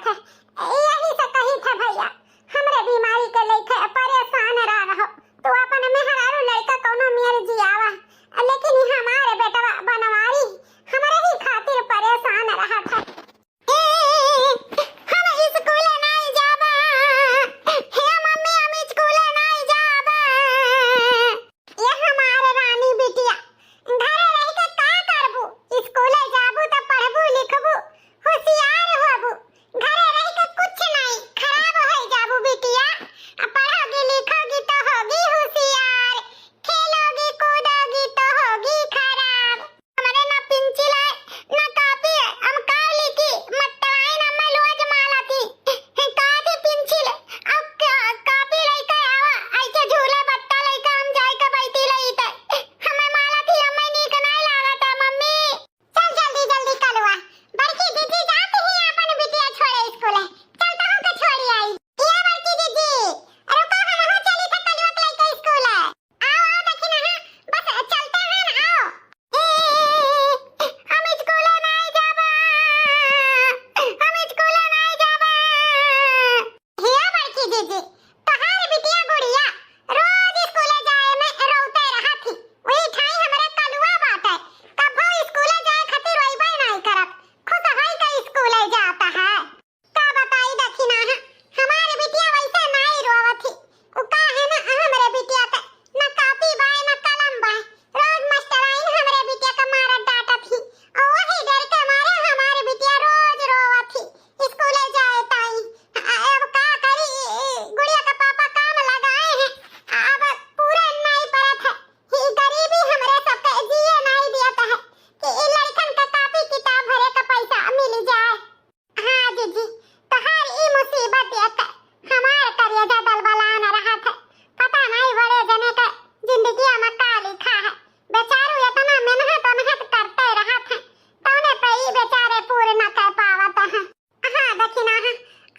थे, यही से कही थे भैया हमरे बीमारी के लेके परेशान रहो तो अपन में हरारू लड़का कोनो मेरे जियावा, लेकिन हमारे बेटवा बनवारी हमारे ही खातिर परेशान रहा था। हम स्कूल नहीं जाबा, हे मम्मी हम स्कूल नहीं जाबा। ये हमारे रानी बिटिया घरे रह के का करबू, स्कूल जाबू तो पढ़बू लिखबू होशियार होबू, घरे रह के कुछ नहीं खराब हो जाबू बिटिया। पढ़ोगी लिखोगी तो होगी होशियार, खेलोगी कूदोगी तो होगी खराब। हमारे ना पेंसिल है ना कॉपी है, हम का लिखी मटवाई ना मैं लोज मालाती कादी पेंसिल अब कॉपी लेके आवा ऐसे झूले बट्टा लेके हम जाए के बैठी रही थे, हमें मालाती हमें नीक नहीं लागत है मम्मी। चल जल्दी जल्दी कलवा, बड़की दीदी जाती ही अपन बिटिया छोड़े स्कूल चल तो हम के छोड़ी आई। ये बड़की दीदी रुको हम हो चली थे कलवा के लेके स्कूल आओ आओ देखी ना बस चलते हैं ना आओ। हम स्कूल नहीं जाबा, हम स्कूल नहीं जाबा। हे बड़की दीदी तहार बिटिया गुड़िया रोज स्कूल जाए में रोते रहा थी, वही ठाई हमरे कलवा बाटे कभो स्कूल जाए खातिर रोइबे नहीं करत, खुद होई के स्कूल जाता है। का बताई देखी ना हमारी बिटिया वैसे नहीं रोवत थी, उ का है ना हमरे बिटिया के ना कॉपी बाय ना कलम बाय, रोज मास्टराइन हमरे बिटिया का मारत डांटत थी और वही डर के मारे हमारी बिटिया रोज रोवत थी स्कूल जाए ताई। अब का करी, गुड़िया का पापा काम लगाए हैं, अब पूरा नहीं परत है, ही गरीबी हमरे सबके जिए नहीं दियत है कि इ लड़कन का कॉपी किताब भरे का पैसा मिल जाए। हाँ दीदी तहार ई मुसीबत देख हमार करिया दलबलान रहा था, पता नहीं बड़े जने का जिंदगी में का लिखा है। बेचारू इतना मेहनत करते रहा था तौने पे ई बेचारे पूरे न कर पावत है। हाँ देखी ना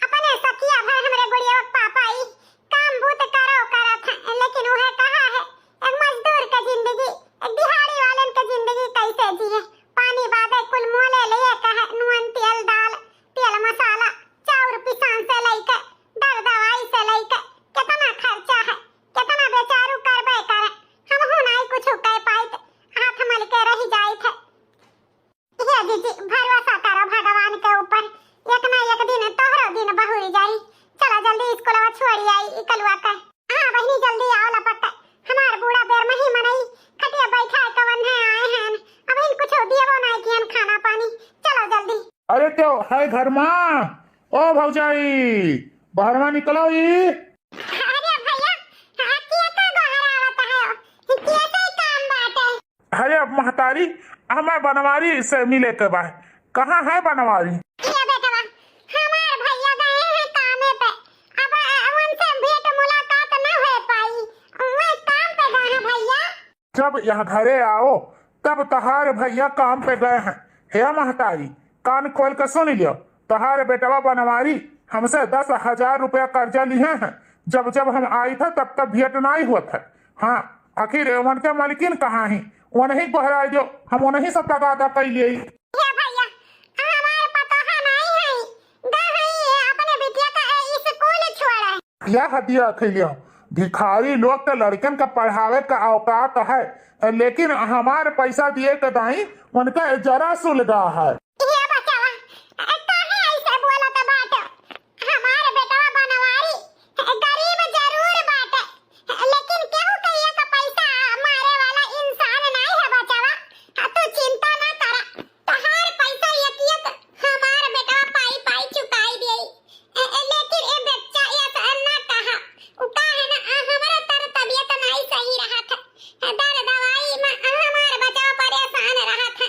अपने सखिया भाई हमरे गुड़िया पापा ई काम बूत करो करत है, लेकिन उहे कहा है एक मजदूर का जिंदगी एक दिहाड़ी वालन का जिंदगी कैसे जिए, पानी बादे कुल मोले लिए कहे नून तेल दाल तेल मसाला चाउर पिसान से लेके दर दवाई से लेके कितना खर्चा है, कितना बेचारू करबे करे, हम हूं नहीं कुछ कह पाइत हाथ मल के रह जाई थे। ये दीदी भरोसा करो भगवान के ऊपर, एक ना एक दिन तोहरो दिन बहुरी जाई। चलो जल्दी स्कूलवा छोड़ी आई ई कलवा के। हां बहनी जल्दी आओ लपट, हमार बूढ़ा बेर में ही मनई खटिया बैठा है कवन है आए हैं, अब इन कुछ दियो नहीं कियन खाना पानी, चलो जल्दी। अरे तो है घर माँ, ओ भौजाई बाहर में निकलो ई। अरे भैया किया का गोहरा आवत है, किया से काम बाटे। अरे महतारी हमें बनवारी से मिले के बा, कहाँ है बनवारी? ये बेटवा हमार भैया गए हैं कामे पे, अब उनसे भेंट मुलाकात न हो पाई, वो काम पे गए हैं भैया। जब यहाँ घरे आओ तब तहार भैया काम पे गए हैं। हे महतारी कान खोल के सुन लियो, तहार बेटवा बनवारी हमसे 10,000 रुपया कर्जा लिए हैं, जब जब हम आई थे तब तक भेंट नहीं हुआ था। हाँ आखिर उन के मालकिन कहाँ ही, उन्हीं बहराई जो हम उन्हीं से तगादा कर लिए। ये भैया हमारे पता है नहीं है, गए अपने बिटिया का स्कूल छोड़ा। यह हदिया खिलियो, भिखारी लोग तो लड़कन का पढ़ावे का औकात है, लेकिन हमारे पैसा दिए के दाई उनका जरा सुलगा है। ये बचावा काहे ऐसे बोलत बात, हमारे बेटवा बनवारी गरीब जरूर बाटे, लेकिन केहू कहिया का पैसा मारे वाला इंसान नहीं है बचावा। तू चिंता ना करा, तहार पैसा यकियत हमार बेटवा पाई पाई चुकाई देई, लेकिन ए बच्चा ये ना कहा उ का है ना हमारा तबीयत नहीं सही रहा था, दर दवाई में हमार बचावा परेशान रहा था।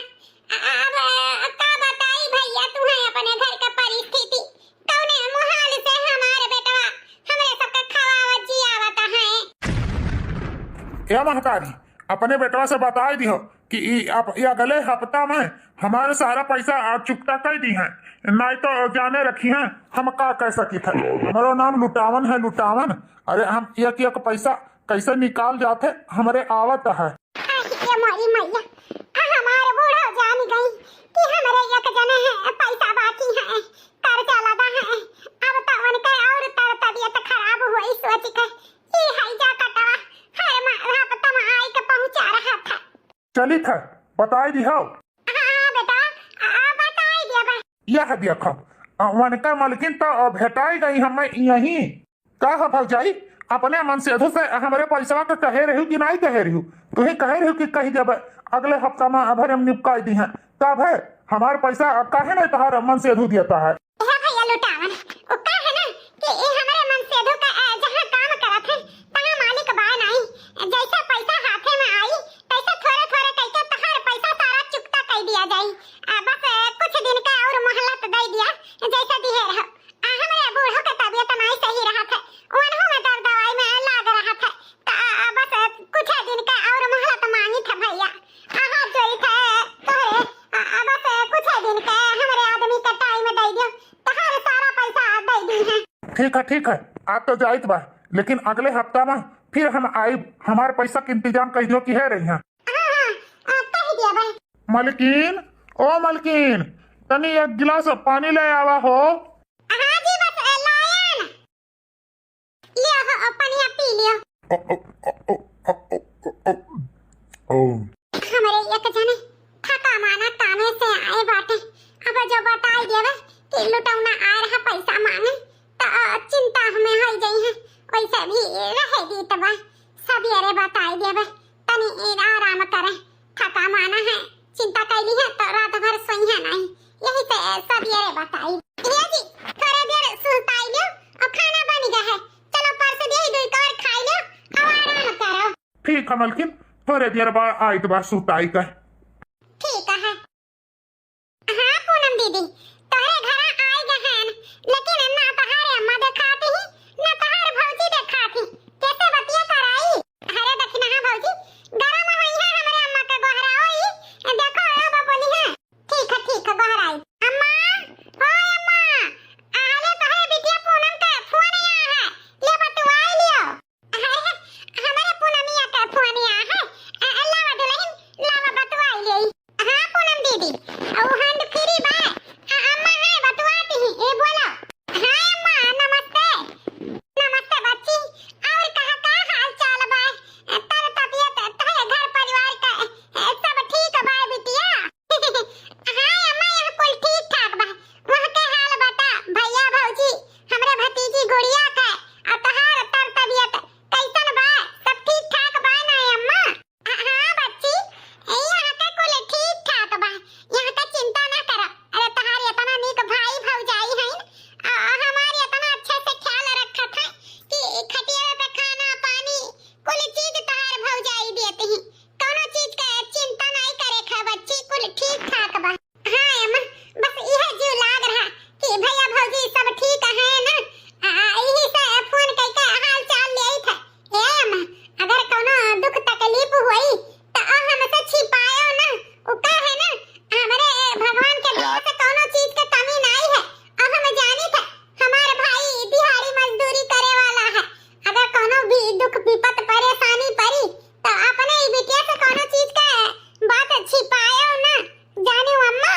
अब का बताई भैया तुम्हें अपने घर का परिस्थिति, कौने मुहाल से हमारे बेटवा हमरे सबके खवावत जियावत है। या महतारी अपने बेटवा से बता दियो कि अगले हफ्ता में हमारे सारा पैसा आज चुकता कर दी है, नहीं तो जाने रखी है हम का कह सकी थे। हमारा नाम लुटावन है, लुटावन। अरे हम एक एक पैसा कैसे निकाल जाते हमारे आवत है। ये मोरी मैया हमारे बूढ़ा जान गई कि हमारे एक जने है पैसा बाकी है, कर्जा लगा है, चली था बताई दी हो हाँ बेटा बताई दिया बा। यह देखो वनका मालकिन तो भेटाई गई हमें यही का हो भौजाई अपने मन से अधू से हमारे पैसा के कहे रही कि नहीं कहे रही तुही कहे रही कि कही जब अगले हफ्ता में अभर हम निपकाई दी हैं तब है हमारे पैसा काहे नहीं तुम्हारे मन से अधू देता है भैया लुटावन ओ का है ना कि ये हमारे मन से धोखा जहां काम करत है तहां मालिक बा नहीं जैसा पैसा हाथे में आई पैसा थोड़ा थोड़ा करके तहार पैसा सारा चुकता कर दिया जाई बस कुछ दिन का और मोहलत दे दिया जैसा दिए रहो हमारे बूढ़ों का तबीयत नहीं सही रहा था उन्हों में दर्द दवाई में लाग रहा था बस कुछ दिन का और मोहलत मांगी था भैया हाथ जोड़ी था तोरे बस कुछ दिन का हमारे आदमी का टाइम दे दियो तहार सारा पैसा दे दी है। ठीक है आप तो जाइत बा लेकिन अगले हफ्ता में फिर हम आई हमारे पैसा के इंतजाम कह दो कि है रही हैं कह दिया भाई। मलकिन ओ मलकिन तनी एक गिलास पानी ले आवा हो हाँ जी बस लाया ना लियो हो पानी पी लियो। हमारे एक जने थका माना कामे से आए बाटे अब जो बताई देवे कि लुटौना आ रहा पैसा मांगे तो चिंता हमें हो गई है वैसे भी रहे दी तबा सभी अरे बताई देवे तनी आराम करे थका माना है चिंता कैली है तो रात भर सोई है नहीं यही से सभी अरे बताई ये जी थोड़ा देर सुताई लियो और खाना बन गया है चलो परस दे दो और खाई लियो और आराम करो। ठीक है मलकिन थोड़े देर बाद आई तो बात सुताई का ठीक है। हाँ पूनम दीदी तोहरे घर आई गए हैं लेकिन ना तहारे अम्मा दिखाती ही ना तहार भौजी दिखाती कैसे बतिया कराई अरे देखना है भौजी गरम होई है हमारे अम्मा का गोहराई देखो अब बोली है ठीक है गोहराई अम्मा ओए अम्मा आले तोहरे बिटिया पूनम का फोन आया है ले बतवाई लियो हमारे पूनमिया का फोन आया है लावा दुल्हन लावा बतवाई ले। हाँ पूनम दीदी ओ हैंड फ्री बा अम्मा है बतवाती ही ए बोलो। हाँ अम्मा नमस्ते बच्ची और का हाल चाल बा तर तबीयत तोहरे घर परिवार का सब ठीक बा बिटिया। हाँ अम्मा यहाँ कुल ठीक ठाक बा वहाँ के हाल बता भैया भौजी हमरे भतीजी गुड़िया का और तोहार तर तबीयत कैसन बा सब ठीक ठाक बा ना अम्मा। हाँ बच्ची यहाँ का कुल ठीक ठाक बा यहाँ का चिंता ना करो अरे तोहार इतना नीक भाई भौजाई है हमारी इतना अच्छे से ख्याल रखत है कि खटिया पे खाना पानी कुल चीज तोहार भौजाई देती है कोनो चीज का चिंता नहीं करे खा बच्ची कुल ठीक ठाक बा। हाँ अम्मा बस यह जो लाग रहा कि भैया भौजी सब ठीक है ना यही से फोन करके हाल चाल ले था ए अम्मा अगर कोनो दुख तकलीफ हुई तो हमसे छिपायो ना उ का है ना हमारे भगवान के दया से कोनो चीज के कमी नहीं है और हम जानी था हमारे भाई दिहाड़ी मजदूरी करे वाला है अगर कोनो भी दुख विपत परेशानी पड़ी तो अपने ही बिटिया से कोनो चीज का बात छिपायो ना जानी अम्मा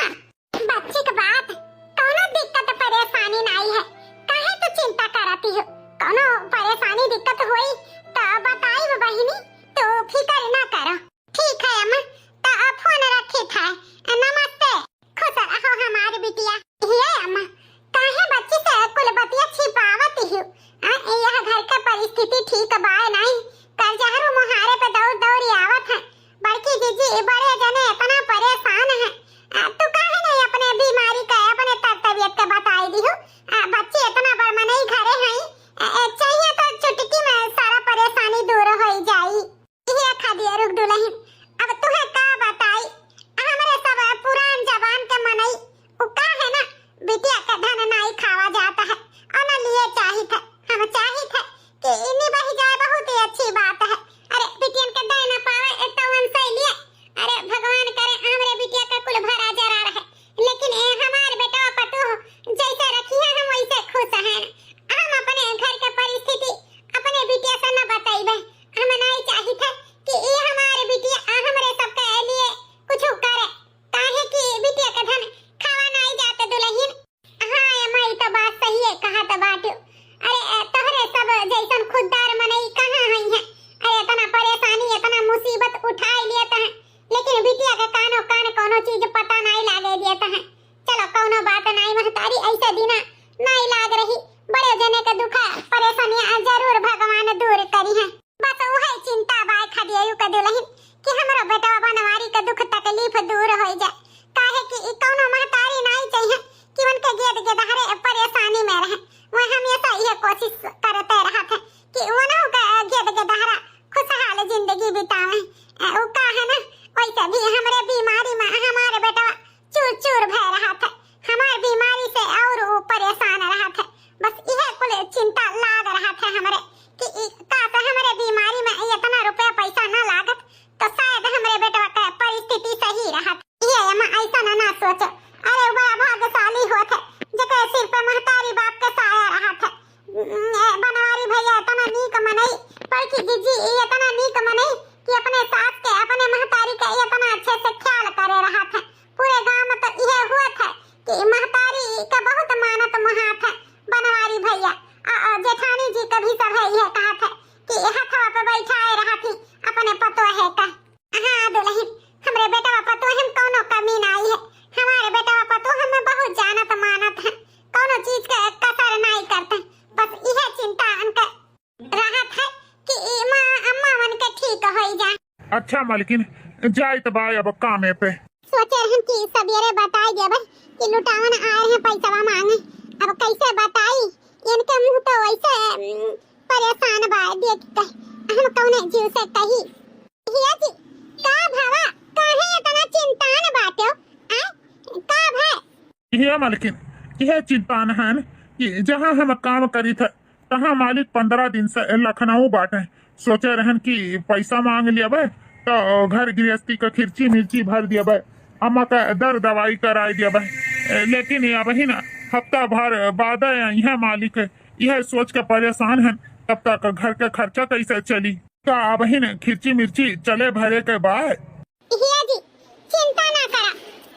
बच्ची की बात कोनो दिक्कत परेशानी नहीं है काहे तो चिंता करती हो कोनो परेशानी दिक्कत हुई तो बताई बहिनी तो फिकर ना करो। ठीक है अम्मा तो फोन रखे था नमस्ते खुश रहो हमारी बिटिया। ये अम्मा काहे बच्ची से कुल बतिया छिपावती हो यह घर का परिस्थिति ठीक बा नहीं कल जहरू मुहारे पे दौड़ आवत है बड़की जीजी बड़े जने इतना परेशान है तू काहे नहीं अपने बीमारी का अपने तबीयत का बताई दी हो बच्चे इतना बड़ मनई घरे हैं चाहिए तो चुटकी में सारा परेशानी दूर हो जाई। ये खादिया रुक दुल्हन अब तुम्हें का बताई हमारे सब पुरान जवान के मनई उ का है ना बिटिया का धन नहीं खावा जाता है और न लिए चाहिए था हम चाहिए थे कि इन्हीं बही जाए बहुत ही अच्छी बात है अरे बिटियन के दे ना पावे तो उनसे लिए अरे भगवान करे हमारे बिटिया का कुल भरा जरा रहे लेकिन हमारे बेटा पटो जैसे रखी है हम वैसे खुश हैं हम अपने घर के परिस्थिति अपने बिटिया से न बताइबे हम नहीं चाहिए थे कि ये हमारे बिटिया हमरे सबके लिए कुछ करे काहे कि बिटिया का धन खावा नहीं जाते दुल्हन। हाँ अम्मा ये तो बात सही है कहा तो बाटू अरे तोहरे सब जैसन खुददार मनई कहां हई है अरे इतना परेशानी इतना मुसीबत उठाई लिया है लेकिन लेकिन बिटिया का कानो कान कोनो चीज पता नहीं लागे देता है। चलो कोनो बात नहीं महतारी, ऐसे दिना नहीं लाग रही। बड़े जने का दुख परेशानियां जरूर भगवान दूर करी है। बस वही चिंता बाय खदियु का दुल्हन कि हमरो बेटा बनवारी का दुख तकलीफ दूर हो जाए। काहे कि कोनो महतारी नहीं चाहिए कि उनके गेद गेदहरे परेशानी में रहे। वह हमेशा यह कोशिश करते रहा था कि उन्हों का गेद गेदहरा खुशहाल जिंदगी बितावे। वो का है ना, वैसे भी हमारे बीमारी में हमारे बेटा चूर चूर भय रहा था। हमारे बीमारी से और वो परेशान रहा था। बस यह कुल चिंता लाग रहा था हमारे कि का हमारे बीमारी में इतना रुपया पैसा न लागत तो शायद हमारे बेटा का परिस्थिति सही रहा। ये हम ऐसा ना सोचो। अरे बड़ा भाग्यशाली होते जके सिर पे महतारी बाप के साया रहा था। बनवारी भैया इतना नीक मनई, परखी जीजी इतना नीक मनई कि अपने सास के अपने महतारी का इतना अच्छे से ख्याल करे रहा था। पूरे गांव में तो यह हुआ था कि महतारी का बहुत मानत महा था बनवारी भैया। जेठानी जी कभी सब है यह कहा था कि हथवा पे बैठाए रहा थी अपने पतो है का। हाँ दुल्हन, हमरे बेटा पतो हम कोनो कमी नहीं है। हमारे बेटा पतो हमें बहुत जानत मानत है, कोनो चीज का कसर नहीं करते। बस यह चिंता उनका राहत है कि माँ अम्मा उनके ठीक हो जाए। अच्छा मालकिन, जाए तो बाय अब कामे पे। सोचे हम कि सवेरे बताई देबे कि लुटावन आए हैं पैसा मांगे। अब कैसे बताई, इनके मुंह तो वैसे परेशान बा देख के हम कौने जीव से कही। हिया जी का भावा काहे इतना चिंतान बाटो? आ का भाई यह मालकिन, यह चिंता न है कि जहाँ हम काम करी थे तहाँ मालिक 15 दिन से लखनऊ बाटे। सोचे रहन कि पैसा मांग लिया बे तो घर गृहस्थी का खिर्ची मिर्ची भर दिया बे, अम्मा का दर दवाई कराई दिया बे। लेकिन ये वही ना हफ्ता भर बाद यह मालिक यह सोच के परेशान है तब तक घर का खर्चा कैसे चली। का वही ना खिर्ची मिर्ची चले भरे के बाद। हिया जी चिंता ना करा।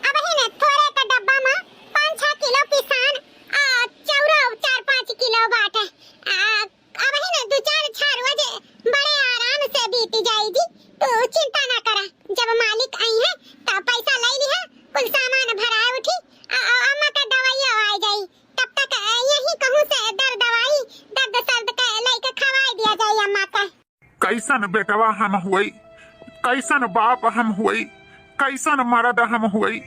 अब ही ने थोड़े का डब्बा में 5-6 किलो पिसान चौरा 4-5 किलो बाटे। अब ही ने 2-4 रोज बड़े आराम से बीत जाएगी। तो चिंता ना करा, जब मालिक आई है तब पैसा ले ली है, कुल सामान भराए उठी अम्मा का दवाई आ जाई। तब तक यही कहूँ से दर दवाई दर्द सर्द का लेके खवाई दिया जाए अम्मा का। कैसन बेटवा हम हुई, कैसन बाप हम हुई, कैसन मर्द हम हुई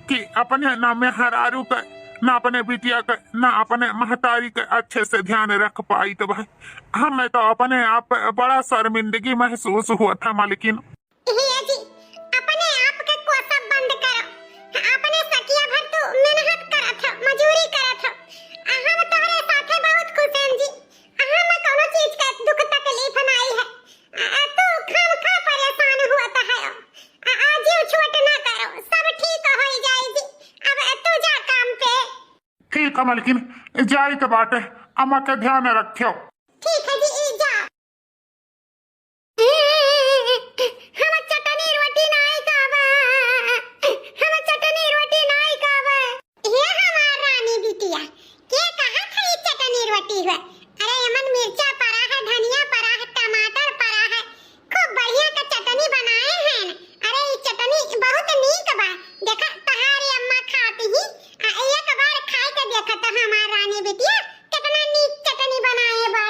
कि अपने ना मेहरारू का ना अपने बिटिया का ना अपने महतारी का अच्छे से ध्यान रख पाई। तो भाई हमें तो अपने आप बड़ा शर्मिंदगी महसूस हुआ था मालिकिन। हिया जी अपने आप के कोसब बंद करो। अपने सकिया भर तू मेहनत करत हो, मजूरी करत हो। हम तोरे साथे बहुत खुश हैं जी। हम कोनो चीज का दुख तकलीफ नहीं है। तू खामखा परेशान हुआ है। जीव छोट ना करो, सब ठीक हो जाएगी। अब तू जा काम पे। ठीक है मालिकिन, जाई तो बाटे, अम्मा का ध्यान रखियो। ठीक है जी जा। हम चटनी रोटी नहीं खावा, हम चटनी रोटी नहीं खावा। ये हमार रानी बिटिया के कहा था ये चटनी रोटी है? अरे अमन मिर्चा पड़ा है, धनिया पड़ा है, टमाटर पड़ा है, खूब बढ़िया का चटनी बनाए हैं। अरे ये चटनी बहुत नीक बा। देखा तहारी अम्मा खाती ही एक बार खाई के देखा तो हमार रानी बिटिया कितना नीक चटनी बनाए बा।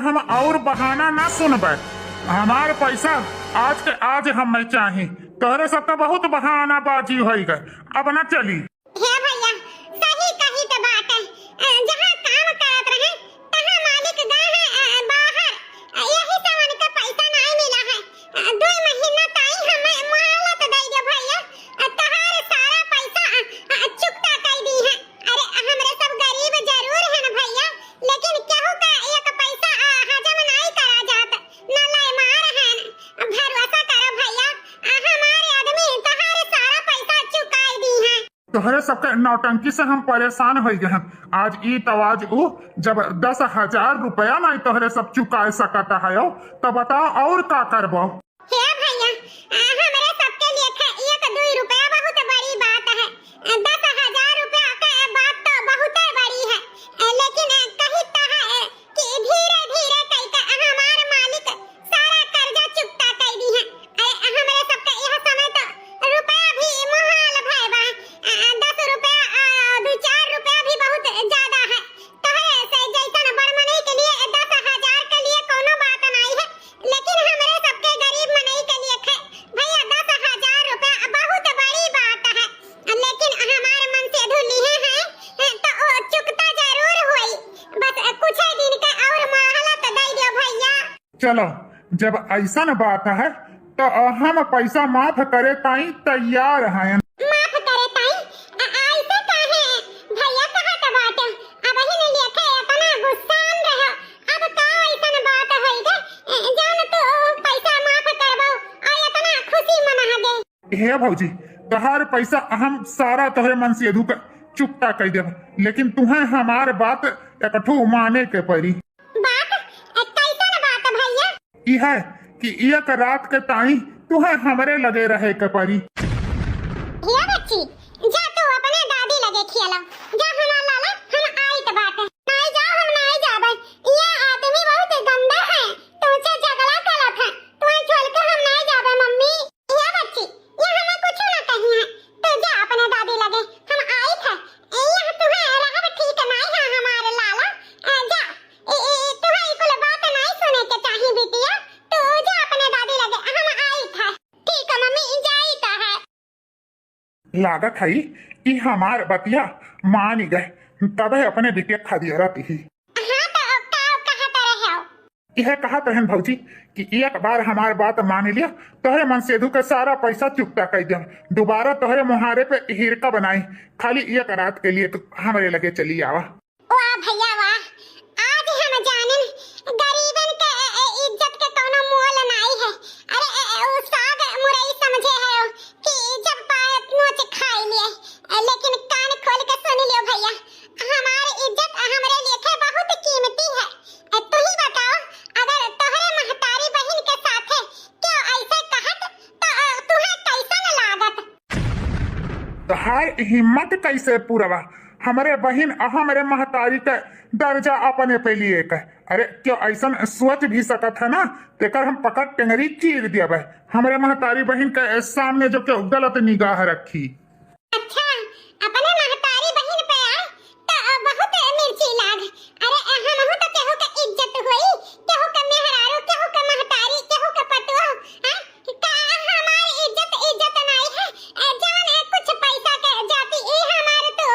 हम और बहाना ना सुनबे। हमार पैसा आज के आज हमें चाहिए। तोहरे सबका बहुत बहाना बाजी हो गए, अब ना चली। हे भैया सही कही तो बात है। जहाँ काम करत रहे तहाँ मालिक गए हैं बाहर, यही सामान का पैसा नहीं मिला है। 2 महीना ताई हमें मोहलत दे दे भैया, तहार सारा पैसा चुकता कर दी है। अरे हमरे सब गरीब जरूर है ना भैया, लेकिन केहू का एक पैसा हजम नहीं करा जात, न ले मार है न। भरोसा करो भैया, हमारे आदमी तहार सारा पैसा चुकाई दी है। तोहरे सबके नौटंकी से हम परेशान हो गए हैं। आज ई तवाज ऊ जब 10,000 रुपया नहीं तोहरे सब चुका सकता है तो बताओ और का करबो। हे भैया हमरे सबके लिए 1-2 रुपया बहुत बड़ी बात है। 10,000 रुपया का बात तो बहुत बड़ी है, लेकिन कहीं तहा कि धीरे धीरे करके हमारे मालिक सारा कर्जा चुकता कर दी है। अरे हमरे सबके यह समय तो रुपया भी मुहाल भय बा। 10 रुपया 2-4 रुपया भी बहुत ज्यादा है। तोहरे से जैसन बड़मनी के लिए 10,000 के लिए कोनो बात नहीं है, लेकिन हमरे सबके गरीब मनई के लिए भैया 10,000 रुपया बहुत बड़ी बात है। लेकिन हमारे मन से धुलिए हैं तो वो चुकता जरूर हुई, बस कुछ दिन के और मोहलत दे दियो भैया। चलो जब ऐसा बात है तो हम पैसा माफ करे ताई तैयार हैं। माफ करे ताई ऐसे काहे भैया कहत बात, अब ही नहीं लेखे इतना गुस्सान रहो। अब का ऐसन बात होई गे जान तो पैसा माफ करबो और इतना खुशी मना गे। हे भौजी तोहार पैसा हम सारा तोहरे मन से धुक चुकता कर देब, लेकिन तुम्हें हमार बात एकठू माने के पड़ी। बात कैसन बात भैया? ई है कि एक रात के ताई तुम्हें हमरे लगे रहे के पड़ी। हिया बच्ची जा तू अपने दादी लगे खियाला, जा हमारा लाला हम आई त बात नहीं जा, हम नहीं जाबे। ये आदमी बहुत गंदा है, तुझसे झगड़ा करत है, तुम्हें छोड़ के हम नहीं जाबे मम्मी। हिया बच्ची ये हमें कुछ ना कही है, तू जा अपने दादी लगे, हम आई थे। ये तुम्हें रहब ठीक नहीं है हमारे लाला, जा तुम्हें कुल बात नहीं सुने के चाहिए बिटिया, तू जा अपने दादी लगे, हम आई थे। ठीक है मम्मी जाई ता है। लागत है ई हमार बतिया मान गए, तबे अपने बिटिया खदिया रहती ही। हाँ तो का कहत रहे हो? यह कहा तहन भौजी कि एक बार हमार बात मान लिया तोहरे मन सेधु के सारा पैसा चुकता कर दिया, दोबारा तोहरे मुहारे पे हिरका बनाई, खाली एक रात के लिए तो हमारे लगे चली आवा। वाह भैया वाह, आज हम जाने गरीबन के इज्जत के कोनो मोल नहीं है। अरे उ साग मुरई समझे है कि जब पाए नोच खाई लिए, लेकिन कान खोल के सुन लियो भैया, हमारी इज्जत हमरे लिए बहुत कीमती है। तू ही बताओ अगर तोहरे महतारी बहन के साथे क्यों ऐसे कहत तो तुम्हें कैसन लागत? तोहार हिम्मत कैसे पूरवा हमारे बहन हमारे महतारी के दर्जा अपने पे लिए के? अरे क्यों ऐसा सोच भी सकत है ना, तेकर हम पकड़ टेंगरी चीर दिया हमारे महतारी बहन के सामने जो क्यों गलत निगाह रखी। अच्छा अपने महतारी बहन पे आए तो बहुत मिर्ची लाग। अरे हम तो केहू के इज्जत होई, केहू के मेहरारू, केहू के महतारी, केहू के पटुआ, का हमारी इज्जत नहीं है। जान कुछ पैसा के जाती ई हमारे तो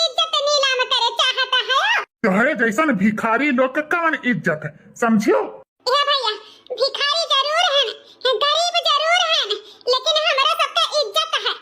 इज्जत नीलाम करे चाहता है। तोहरे जैसन भिखारी लोग के कौन इज्जत है समझियो? ये भैया भिखारी जरूर है, गरीब जरूर है, लेकिन हमारा सबका इज्जत है।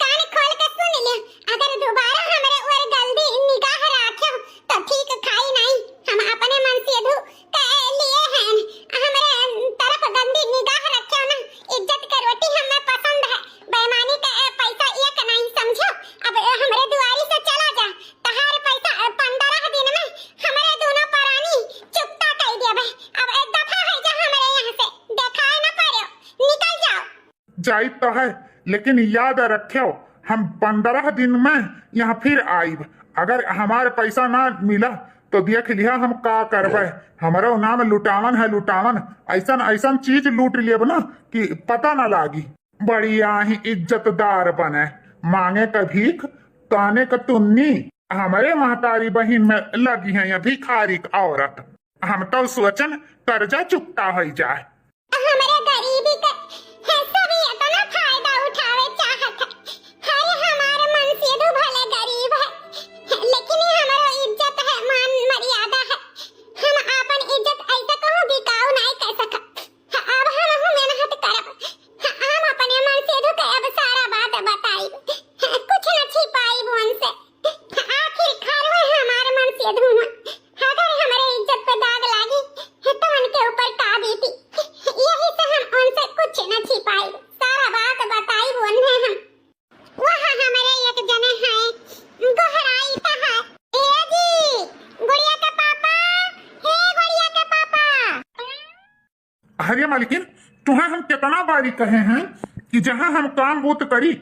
कान खोल के सुन ले, अगर दोबारा हमारे ऊपर गलती निगाह रखो तो ठीक खाई नहीं। हम अपने मन से धु के लिए हैं, हमारे तरफ गंदी निगाह रखो ना, इज्जत का रोटी हमें पसंद है, बेईमानी का पैसा एक नहीं समझो। अब हमारे दुआरी से चला जा, तहार पैसा 15 दिन में हमारे दोनों परानी चुकता कर दिया भाई। अब एक दफा है जा हमारे यहाँ से, देखाए ना पारो, निकल जाओ। जाई तो है, लेकिन याद रखियो हम 15 दिन में यहाँ फिर आईब। अगर हमारे पैसा ना मिला तो देख लिया हम का करबे। हमारो नाम लुटावन है, लुटावन। ऐसा ऐसा चीज लूट लियब ना कि पता ना लागी। बढ़िया ही इज्जतदार बने, मांगे का भीख, काने का तुन्नी। हमारे महतारी बहन में लगी है ये भिखारी औरत। हम तो सोचन कर्जा चुकता हो जाए। हमारे गरीबी का है सभी इतना फायदा उठावे चाहत है। अरे हमारे मन से तो भले गरीब है, लेकिन ये हमारा इज्जत है, मान मर्यादा है। हम अपन इज्जत ऐसा कहूँ बिकाऊ नहीं कर सका। अब हम मेहनत करब, हम अपने मन से तो कहब सारा बात बताई, कुछ न छिपाई उनसे। आखिरकार वो हमारे मन से धुआं, अगर हमारे इज्जत पे दाग लागी तो उनके ऊपर का बीती। यही से हम उनसे कुछ न छिपाई, सारा बात बताई उन्हें हम। वहाँ हमारे एक जने हैं गोहराई का है। ए जी, गुड़िया का पापा, हे गुड़िया का पापा। अरे मालकिन, तुम्हें हम कितना बारी कहे हैं कि जहाँ हम काम बूत करी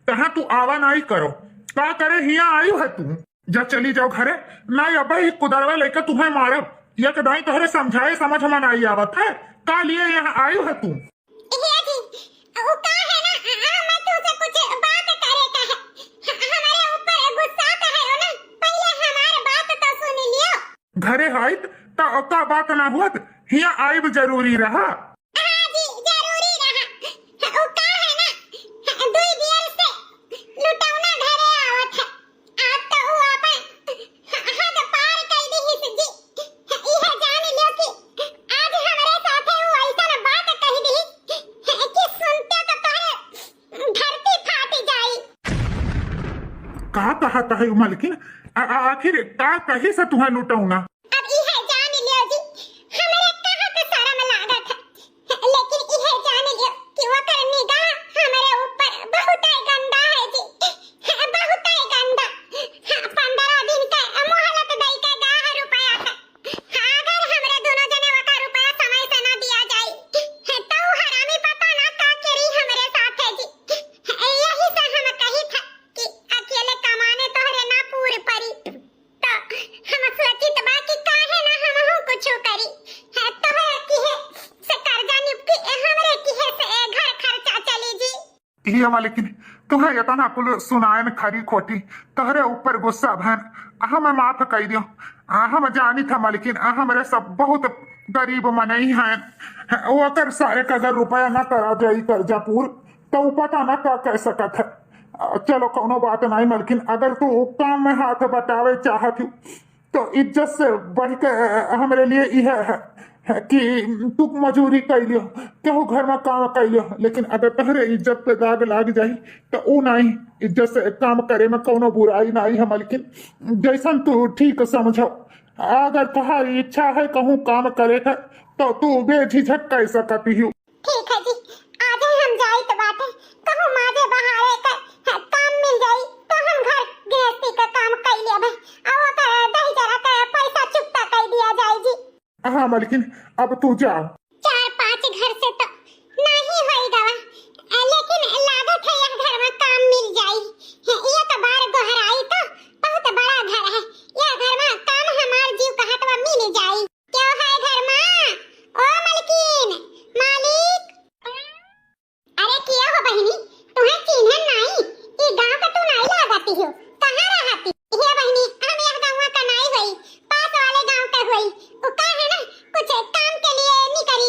तहाँ तू आवा नहीं करो। का करे हिया आयु है तू, जा चली जाओ घरे। नहीं अब ही कुदरवा लेकर तुम्हें मारब, या कदाई तोहरे समझाए समझ में नहीं आवत है। का लिए यहाँ आयु है तू? हे जी, वो का है ना, मैं तुझसे कुछ बात करे का है। हमारे ऊपर गुस्सा का है ना, पहले हमारे बात तो सुन लियो। घरे हाइत तो का बात ना हुत, हिया आयब जरूरी रहा। हाँ जी, जरूरी रहा। वो का है ना, दुई बियर से लुटौना घरे आवत है। आज तो वो अपन हद पार कर दी हिस जी। यह जान लियो कि आज हमारे साथे वो ऐसा बात कह दी कि सुनते तो तोहरे धरती फाट जाई। का कहता है मालकिन? आखिर का कही से तुम्हें लुटाऊना? अब यह जान लियो जी, हमारे कहाँ का शर्म लागत है, लेकिन यह जान लियो कि वो कर निगाह हमारे ऊपर बहुत गंदा है जी, बहुत गंदा। 15 दिन का मोहलत दई का 10 रुपया का। अगर हमारे दोनों जने वो का रुपया समय से ना दिया जाए तो हरामी पता ना का करी हमारे साथ है जी। यही से हम कही था कि अकेले कमाने तोहरे ना पूर परी, तो हम सोचित बा कि काहे ना हम कुछ करी। तोहरे किहे से कर्जा निपटी, हमरे किहे से घर खर्चा चली जी। ये मालकिन, तुम्हें इतना कुल सुनायन खरी खोटी तोहरे ऊपर गुस्सा भन, हम माफ कर दियो। हम जानी था मालकिन, हमरे सब बहुत गरीब मनई हैं। वो अगर सारे का अगर रुपया ना करा जाई कर्जा पूर तो पता ना का कह सकत है। चलो कोनो बात नहीं मालकिन, अगर तू काम में हाथ बटावे चाहती तो इज्जत से बढ़ के हमारे लिए यह है कि तू मजूरी कर लियो, केहू घर में काम कर लियो। लेकिन अगर तहरे इज्जत पे दाग लाग जाई तो ऊ नहीं, इज्जत से काम करे में कोनो बुराई नहीं है मालकिन। जैसन तू ठीक समझो, अगर तुम्हारी इच्छा है कहूँ काम करे का तो तू बेझिझक कर सकती हो। ठीक है जी, आज ही हम जाई तो बात है, कहूँ माजे बहारे का काम मिल जाई तो हम घर गृहस्थी का काम कर लिया भाई, और का दही जरा का पैसा चुकता कर दिया जाए जी। हाँ मालकिन, अब तू जा। 4-5 घर से तो नहीं होई दवा, लेकिन लागत है यह घर में काम मिल जाई। ये तो बार गोहराई तो बहुत बड़ा घर है, यह घर में काम हमार जीव कहत बा मिल जाई। क्यों है घर में? ओ मालकिन, मालिक। अरे किया हो बहनी, तुम्हें चिन्हन नहीं? ये गांव का तू नहीं लागती हो, कहाँ रहती? ये बहनी, हम यह गांव का नहीं होई, पास वाले गांव का होई। वो का है ना, कुछ काम के लिए निकल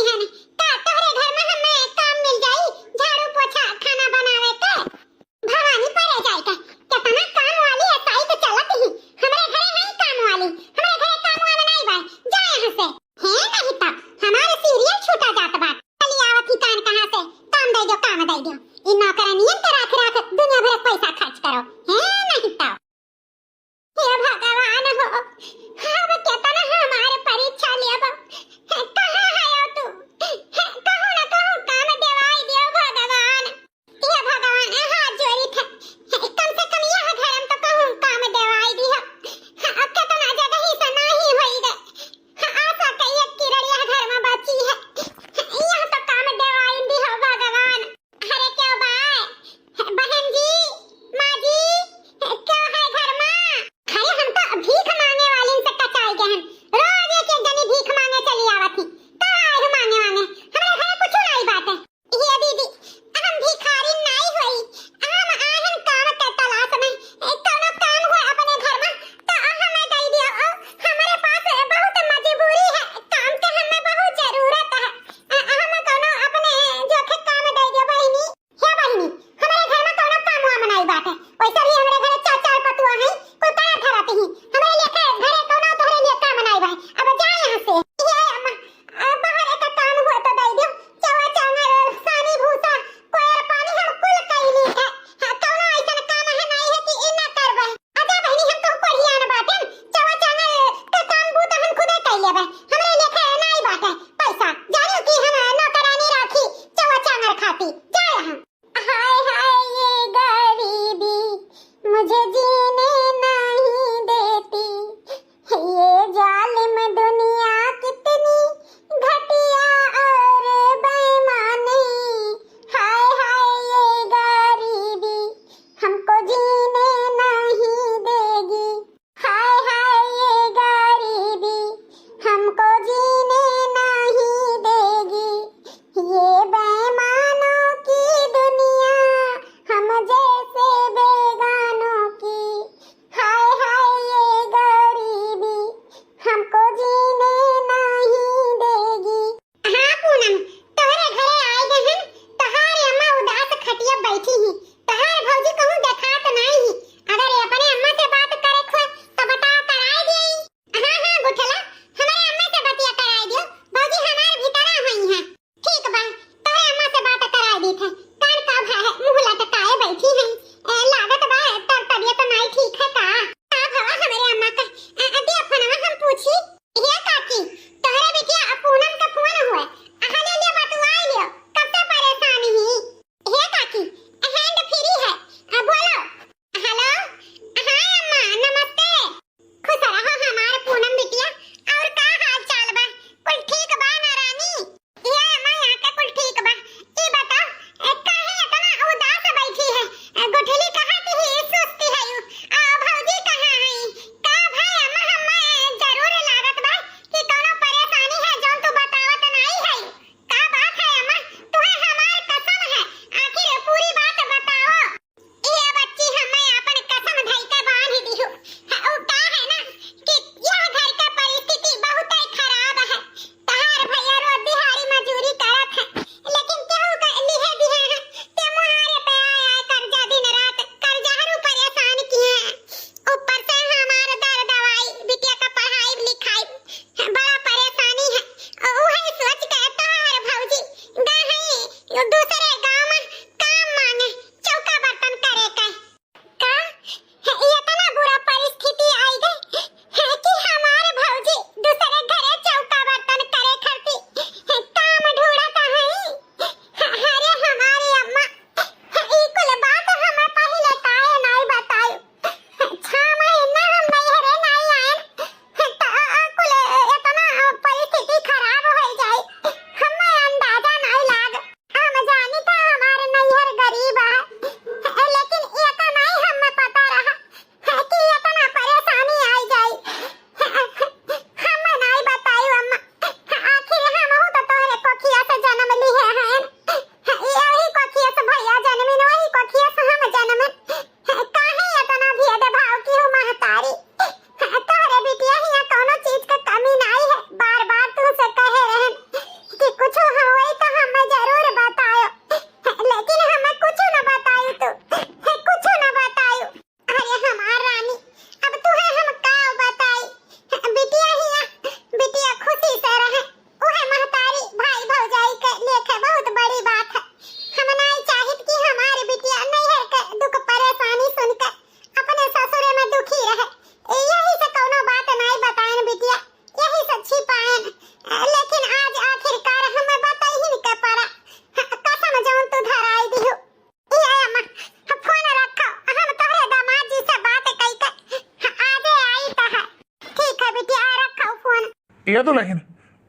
ये दुल्हन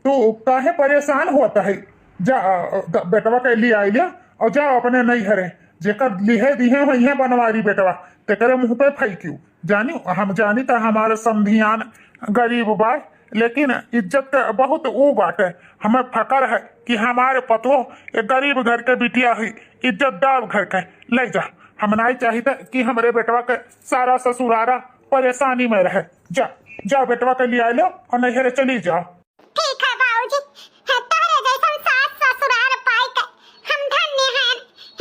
तू काहे परेशान होता है? जा बेटवा के लिए आई लिया और जा अपने नहीं हरे जेकर लिहे दिहे वही बनवारी बेटवा तेरे मुंह पे फेंक्यू जानी हम जानी तो हमारे संधियान गरीब बा लेकिन इज्जत के बहुत ऊ बाटे हमें फकर है कि हमारे पतो एक गरीब घर के बिटिया हुई इज्जतदार घर के ले जा हम नहीं चाहते कि हमारे बेटवा के सारा ससुरारा परेशानी में रहे जा जा बेटवा के लिए आ लो और नहीं चली जाओ। ठीक है बाबूजी, तोहरे जैसन सास ससुराल पाई के हम धन्य हैं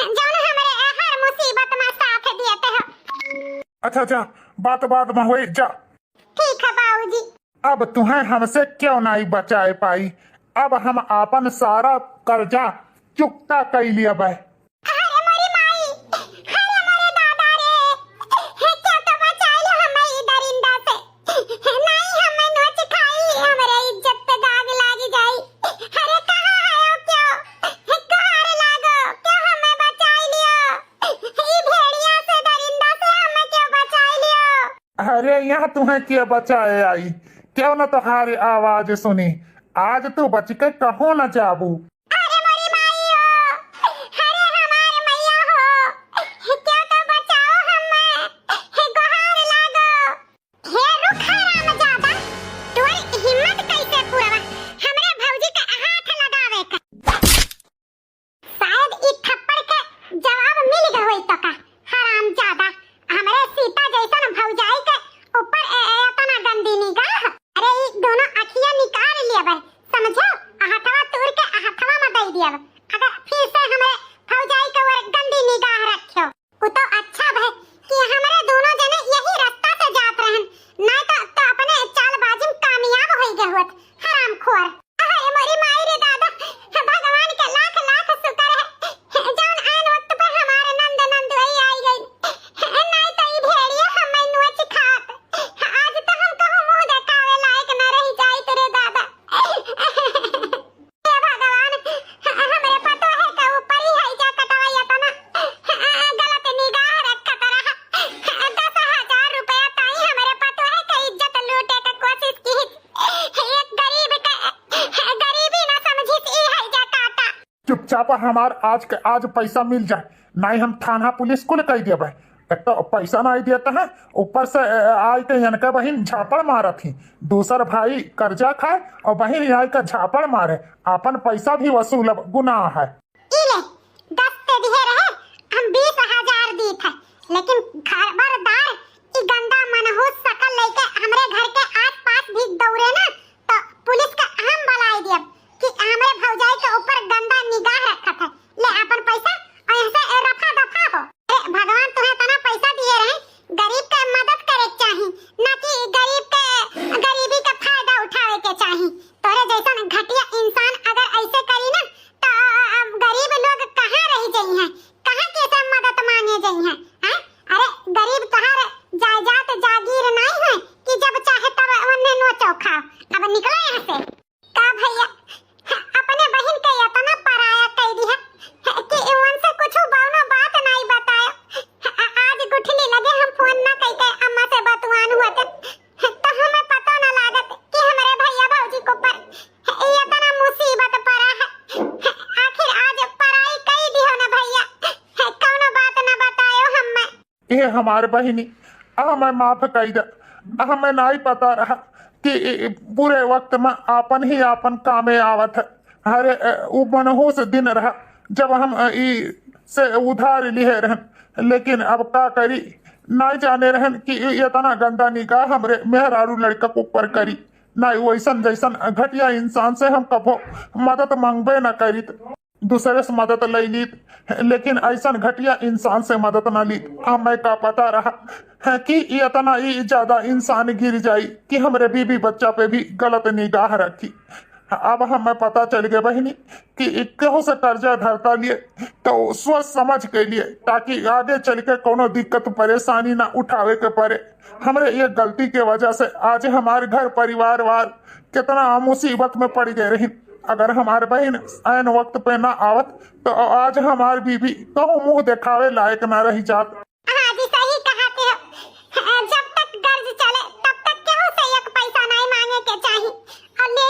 जौन हमरे हर मुसीबत में साथ देते हो। अच्छा जा बात में हुई जा। ठीक है बाबूजी। अब तुम्हें हमसे क्यों नहीं बचाए पाई? अब हम अपन सारा कर्जा चुकता कर लिया भाई। अरे मोरी माई, अरे मोरे दादा रे, क्या तो बचाइयो हमें ई दरिंदा से। नहीं हमें नोच खाई, हमरे इज्जत पे दाग लागी जाई। अरे कहाँ है क्यों? कहाँ लागो? क्यों हमें बचाई लियो? ई भेड़िया से दरिंदा से हमें क्यों बचाई लियो? अरे यहाँ तुम्हें क्या बचाए आई? क्यों न तुम्हारी आवाज सुनी? आज तू बच के कहो न जाबू। अरे मोरी माई हो, अरे हमारे मैया हो, क्यों तो बचाओ हमें, गुहार लागो। हे रुक हरामजादा, तोरी हिम्मत कैसे पूरा हमरे भौजी के हाथ लगावे के? शायद ई थप्पड़ के जवाब मिल गए होई तो का हरामजादा, हमरे सीता जैसन भौजाई के ऊपर इतना गंदी निगाह। अरे ई दोनों अखियां निकाल लिया बे, समझो? हथवा तोड़ के हथवा में दे दिया। अगर फिर से हमें फौजाई के ऊपर गंदी निगाह रखियो वो तो अच्छा है कि हमारे दोनों जने यही रास्ता से जात रहन, ना तो अपने चालबाजी में कामयाब हो गए होत हरामखोर। अरे मोरी माई रे दादा, भगवान के लाख लाख शुक्र है जौन आन वक्त पर हमारे नंद नंदोई आई गई, नहीं तो ई भेड़िया हमें नोच खात। आज तो हम कहूं मुंह देखावे लायक न रही जाई तेरे दादा। हे भगवान, हमरे पतो है के ऊपर ही है जा कटवाया तना गलत निगाह रखत रहा। 10,000 रुपया ताई हमरे पतो है के इज्जत लूटे के कोशिश की। एक गरीब के गरीबी ना समझिस ई है जा काटा। चुपचाप हमार आज पैसा मिल जाए नहीं हम थाना पुलिस को कह दिया भाई। एक तो पैसा नहीं देता है ऊपर से आई के इनका बहन झापड़ मारा थी, दूसर भाई कर्जा खाए और बहन आई का झापड़ मारे, अपन पैसा भी वसूल गुनाह है। इले 10 ते दिए रहे, हम 20,000 दी थे, लेकिन खबरदार ई गंदा मनहूस शकल लेके हमरे घर के आस-पास भी दौड़े ना तो पुलिस का हम बुलाई दियब कि हमरे भौजाई के ऊपर गंदा निगाह रखत है। ले अपन पैसा और यहाँ से रफा दफा हो। भगवान तुम्हें तना पैसा दिए रहे, गरीब के मदद करे चाही, ना कि गरीब के गरीबी का फायदा उठावे के चाही। तोरे जैसन घटिया इंसान अगर ऐसे करी ना तो अब गरीब लोग कहाँ रह जाई हैं, कहाँ कैसे मदद मांगे जाई हैं? हैं? अरे गरीब तोहार जायदाद जागीर नहीं है कि जब चाहे तब वन्ने नोचो खाओ। अब निकलो यहाँ से। का भैया अपने बहन के इतना पराया कह दी है कि उनसे कुछ बावनो बात नहीं बताया। आज गुठली लगे हम फोन ना कह के अम्मा से बतवान हुआ तो हमें पता ना लागत कि हमारे भैया भौजी को पर इतना मुसीबत पड़ा है। आखिर आज पराई कह दी हो ना भैया, कौनो बात ना बतायो हमें। ये हमारे बहनी हमें माफ कर दे, हमें नहीं पता रहा कि बुरे वक्त में आपन ही आपन कामे आवत है। अरे वो मनहूस दिन रहा जब हम से उधार लिए रहन, लेकिन अब का करी नहीं जाने रहन कि इतना गंदा निगाह हमरे मेहरारू लड़का को ऊपर करी। नहीं वैसन जैसन घटिया इंसान से हम कभो मदद मांगबे न करी, दूसरे से मदद ले ली, लेकिन ऐसा घटिया इंसान से मदद न ली। हमें का पता रहा है कि इतना ही ज्यादा इंसान गिर जाई कि हमरे बीबी बच्चा पे भी गलत निगाह रखी। अब हमें पता चल गया बहनी कि कहो से कर्जा धरता लिए तो सोच समझ के लिए, ताकि आगे चल के कोनो दिक्कत परेशानी ना उठावे के पड़े। हमरे ये गलती के वजह से आज हमारे घर परिवार वार कितना मुसीबत में पड़ गए रही। अगर हमारे बहन ऐन वक्त पे ना आवत तो आज हमारी बीबी कहो मुंह दिखावे लायक ना रही जात। हाँ जी सही कहते हो, जब तक कर्ज चले तब तक क्यों से एक पैसा नहीं मांगे के चाहिए और ले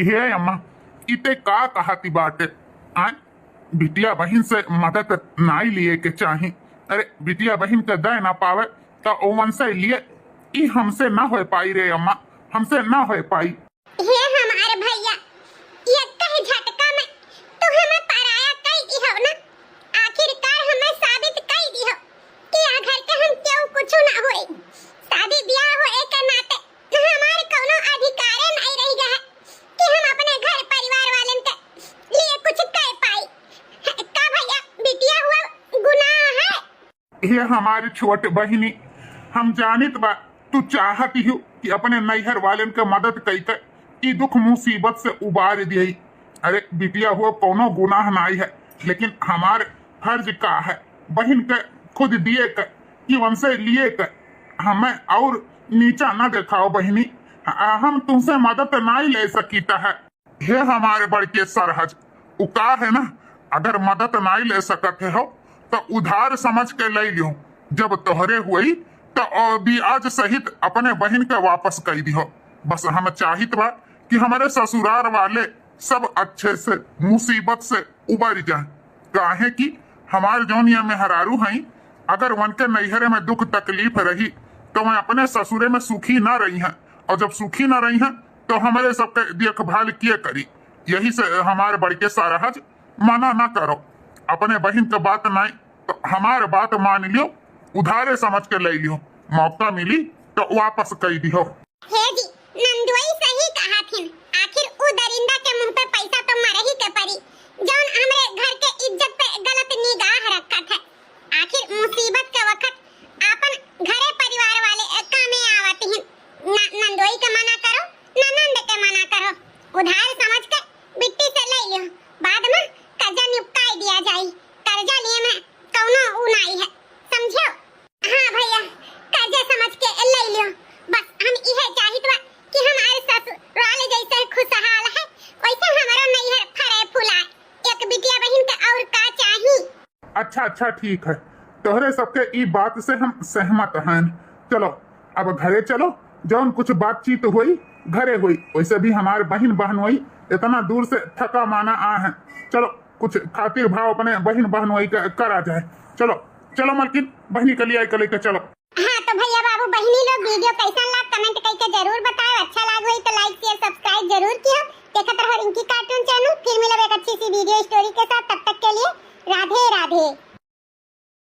हे अम्मा इते का कहती बाटे आय बिटिया बहन से मदद नाई लिए के चाही। अरे बिटिया बहन के दे ना पावे तो ओवन से लिए ई हमसे ना हो पाई रे अम्मा, हमसे ना हो पाई। हे हमारे भैया ये कहीं झटका में तो हमें पराया कई दी हो ना, आखिरकार हमें साबित कई दी हो कि आ घर के हम क्यों कुछ ना होए। शादी ब्याह होए के नाते हमारे कोनो अधिकार नहीं रह गया है कि हम अपने घर परिवार वालन के लिए कुछ कह पाई। का भैया बिटिया हुआ गुनाह है। ये हमारी छोट बहिनी हम जानित बा तू चाहती हो कि अपने नैहर वालन के मदद कई के ई दुख मुसीबत से उबार दिए। अरे बिटिया हुआ कोनो गुनाह नहीं है, लेकिन हमारे फर्ज का है बहन के खुद दिए के कि उनसे लिए के हमें और नीचा न दिखाओ बहनी। हम तुमसे मदद नहीं ले सकता है। ये हमारे बड़के सरहज उका है ना, अगर मदद नहीं ले सकते हो तो उधार समझ के ले लियो, जब तोहरे हुई तो ब्याज सहित अपने बहन के वापस कर दियो। बस हम चाहित बा कि हमारे ससुराल वाले सब अच्छे से मुसीबत से उबर जाए, काहे कि हमारे जौनिया में हरारू हैं, अगर वन के नैहरे में दुख तकलीफ रही तो मैं अपने ससुरे में सुखी ना रही हैं, और जब सुखी ना रही हैं तो हमारे सबके देखभाल किए करी। यही से हमारे बड़के सरहज मना ना करो, अपने बहन के बात नहीं तो हमारे बात मान लियो, उधारे समझ के ले लियो, मौका मिली तो वापस कर दियो। हे जी नंदुई सही कहा थी, आखिर उ दरिंदा के मुंह पे पैसा तो मर ही के पड़ी जौन हमरे घर के इज्जत पे गलत निगाह रखत है। आखिर मुसीबत के वक्त आपन घरे परिवार वाले कामे आवत हैं। नंदुई के मना करो, ननंद के मना करो, उधार समझ के बिट्टी से ले लियो, बाद में कर्जा निपटाई दिया जाई। कर्जा लिए में कौनो उनाई है, समझो? हाँ भैया कर्जा समझ के ले लियो। बस हम इहे चाहित बा कि हमारे ससुराल जैसे खुशहाल है वैसे हमारा नैहर फरे फुलाए। एक बिटिया बहन के और का चाही। अच्छा अच्छा ठीक है, तोहरे सबके ई बात से हम सहमत हैं। चलो अब घरे चलो, जौन कुछ बातचीत हुई घरे हुई, वैसे भी हमारे बहन बहनोई इतना दूर से थका माना आ है। चलो कुछ खातिर भाव अपने बहन बहनोई का करा जाए। चलो चलो मलकिन बहनी के लिए आई कल के चलो। हाँ तो भैया बाबू बहनी लोग वीडियो कैसा लगा कमेंट करके जरूर बताओ। अच्छा लगा तो लाइक शेयर सब्सक्राइब जरूर किया। देखते रहो रिंकी कार्टून चैनल। फिर मिलेंगे एक अच्छी सी वीडियो स्टोरी के साथ, तब तक के लिए राधे राधे।